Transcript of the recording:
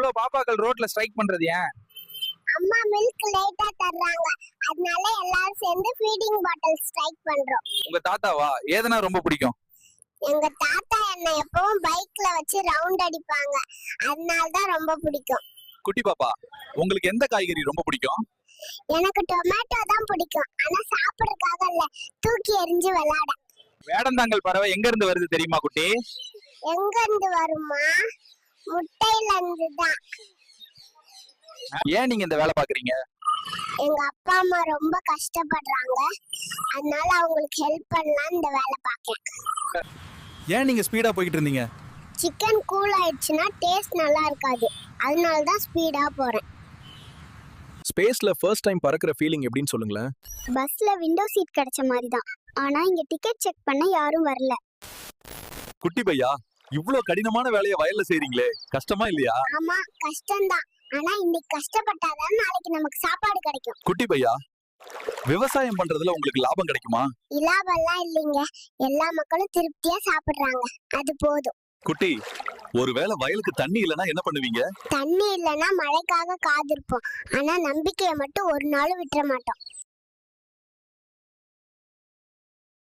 இவ்வளவு பாப்பாக்கள் ரோட்ல ஸ்ட்ரைக் பண்றது ஏன்? அம்மா மில்க் லேட்டா தர்றாங்க, அதனால எல்லாரும் சேர்ந்து ஃபீடிங் பாட்டில் ஸ்ட்ரைக் பண்றோம். உங்க தாத்தாவா? ஏதனா ரொம்ப பிடிக்கும்? எங்க தாத்தா என்ன எப்பவும் பைக்ல வச்சு ரவுண்ட் அடிப்பாங்க, அதனால தான் ரொம்ப பிடிக்கும். குட்டி பாப்பா, உங்களுக்கு எந்த காய்கறி ரொம்ப பிடிக்கும்? எனக்கு டொமேட்டோ தான் பிடிக்கும், ஆனா சாப்பிடறதுக்காக இல்ல, தூக்கி எறிஞ்சு விளையாட. வேடந்தாங்கல் பறவை எங்க இருந்து வருது தெரியுமா குட்டி? எங்க இருந்து வருமா? முட்டையில இருந்து தான். ஏன் நீங்க இந்த வேலை பாக்குறீங்க? எங்க அப்பா அம்மா ரொம்ப கஷ்டப்படுறாங்க, அதனால அவங்களுக்கு ஹெல்ப் பண்ணலாம் இந்த வேலை பார்க்கேன். ஏன் நீங்க ஸ்பீடா போயிட்டு இருந்தீங்க? சிக்கன் கூல் ஆயிடுச்சுன்னா டேஸ்ட் நல்லா இருக்காது, அதனால தான் ஸ்பீடா போறேன். ஸ்பேஸ்ல ஃபர்ஸ்ட் டைம் பறக்கிற ஃபீலிங் எப்படின்னு சொல்லுங்களேன். பஸ்ல விண்டோ சீட் கிடைச்ச மாதிரி தான், ஆனா இங்க டிக்கெட் செக் பண்ண யாரும் வரல. குட்டி பையா, இவ்ளோ கடினமான வேலையை வயல்ல செய்றீங்களே, கஷ்டமா இல்லையா? ஆமா கஷ்டம்தான், ஆனா இன்னைக்கு கஷ்டப்பட்டாதான் நாளைக்கு நமக்கு சாப்பாடு கிடைக்கும். குட்டி பையா, விவசாயம் பண்றதுல உங்களுக்கு லாபம் கிடைக்குமா? இலாபெல்லாம் இல்லைங்க, எல்லா மக்களும் திருப்தியா சாப்பிடுறாங்க, அது போதும். குட்டி, ஒருவேளை வயலுக்கு தண்ணி இல்லனா என்ன பண்ணுவீங்க? தண்ணி இல்லைன்னா மழைக்காக காத்திருப்போம், ஆனா நம்பிக்கையை மட்டும் ஒரு நாளும் விட்டுற மாட்டோம்.